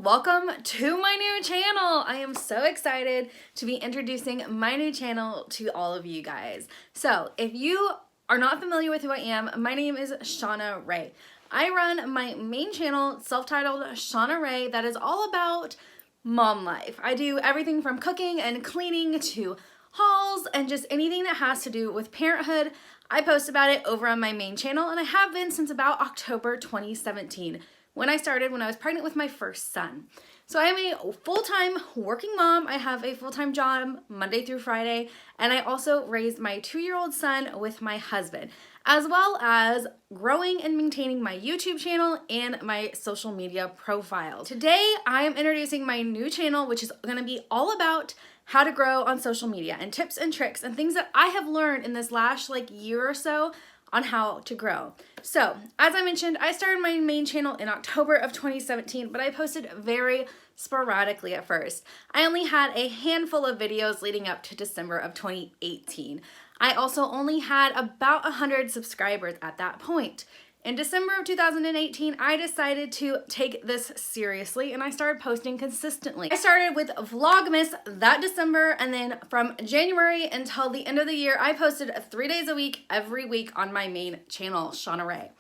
welcome to my new channel. I am so excited to be introducing my new channel to all of you guys. So if you are not familiar with who I am, my name is Shawna Rae. I run my main channel, self-titled Shawna Rae, that is all about mom life. I do everything from cooking and cleaning to hauls and just anything that has to do with parenthood. I post about it over on my main channel, and I have been since about October 2017 when I started when I was pregnant with my first son. So I am a full-time working mom. I have a full-time job Monday through Friday, and I also raise my 2-year-old son with my husband, as well as growing and maintaining my YouTube channel and my social media profile. Today, I am introducing my new channel, which is gonna be all about how to grow on social media and tips and tricks and things that I have learned in this last year or so on how to grow. So, as I mentioned, I started my main channel in October of 2017, but I posted very sporadically at first. I only had a handful of videos leading up to December of 2018. I also only had about 100 subscribers at that point. In December of 2018, I decided to take this seriously and I started posting consistently. I started with Vlogmas that December, and then from January until the end of the year, I posted 3 days a week, every week on my main channel, Shawna Rae.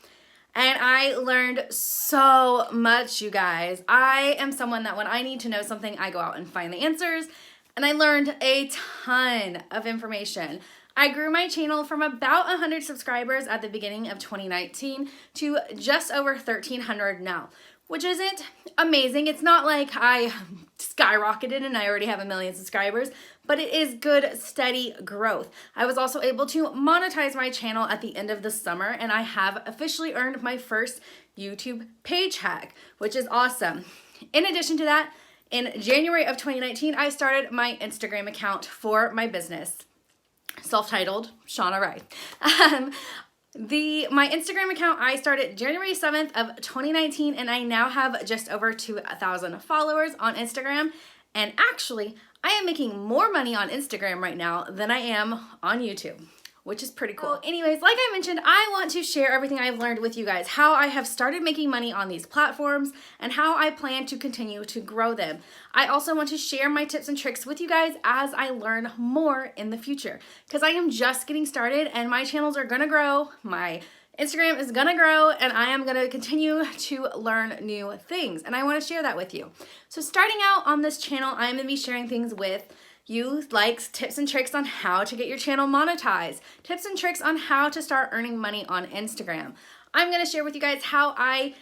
And I learned so much, you guys. I am someone that when I need to know something, I go out and find the answers, and I learned a ton of information. I grew my channel from about 100 subscribers at the beginning of 2019 to just over 1,300 now, which isn't amazing. It's not like I skyrocketed and I already have 1 million subscribers, but it is good, steady growth. I was also able to monetize my channel at the end of the summer, and I have officially earned my first YouTube page hack, which is awesome. In addition to that, in January of 2019, I started my Instagram account for my business, self-titled Shawna Rae. My Instagram account I started January 7th of 2019, and I now have just over 2,000 followers on Instagram. And actually, I am making more money on Instagram right now than I am on YouTube, which is pretty cool. Anyways, like I mentioned, I want to share everything I've learned with you guys, how I have started making money on these platforms and how I plan to continue to grow them. I also want to share my tips and tricks with you guys as I learn more in the future, because I am just getting started and my channels are gonna grow, my Instagram is gonna grow, and I am gonna continue to learn new things, and I wanna share that with you. So starting out on this channel, I'm gonna be sharing things with you, like tips and tricks on how to get your channel monetized, tips and tricks on how to start earning money on Instagram. I'm gonna share with you guys how I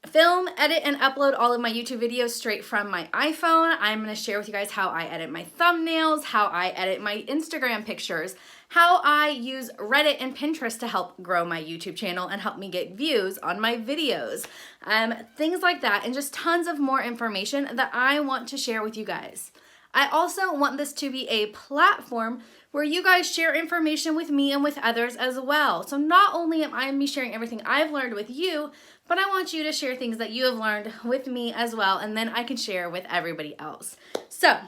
film, edit, and upload all of my YouTube videos straight from my iPhone. I'm gonna share with you guys how I edit my thumbnails, how I edit my Instagram pictures, how I use Reddit and Pinterest to help grow my YouTube channel and help me get views on my videos. Things like that, and just tons of more information that I want to share with you guys. I also want this to be a platform where you guys share information with me and with others as well. So not only am I sharing everything I've learned with you, but I want you to share things that you have learned with me as well, and then I can share with everybody else. So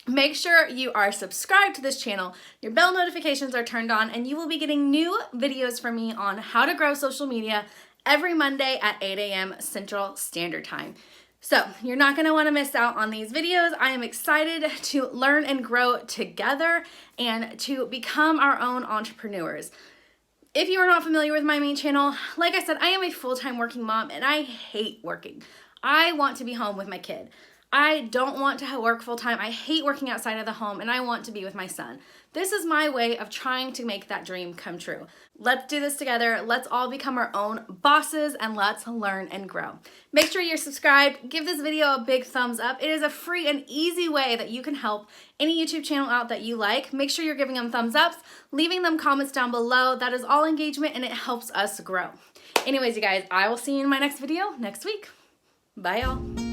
make sure you are subscribed to this channel, your bell notifications are turned on, and you will be getting new videos from me on how to grow social media every Monday at 8 a.m. Central Standard Time. So you're not gonna wanna miss out on these videos. I am excited to learn and grow together and to become our own entrepreneurs. If you are not familiar with my main channel, like I said, I am a full-time working mom and I hate working. I want to be home with my kid. I don't want to work full-time. I hate working outside of the home, and I want to be with my son. This is my way of trying to make that dream come true. Let's do this together. Let's all become our own bosses, and let's learn and grow. Make sure you're subscribed. Give this video a big thumbs up. It is a free and easy way that you can help any YouTube channel out that you like. Make sure you're giving them thumbs ups, leaving them comments down below. That is all engagement, and it helps us grow. Anyways, you guys, I will see you in my next video next week. Bye, y'all.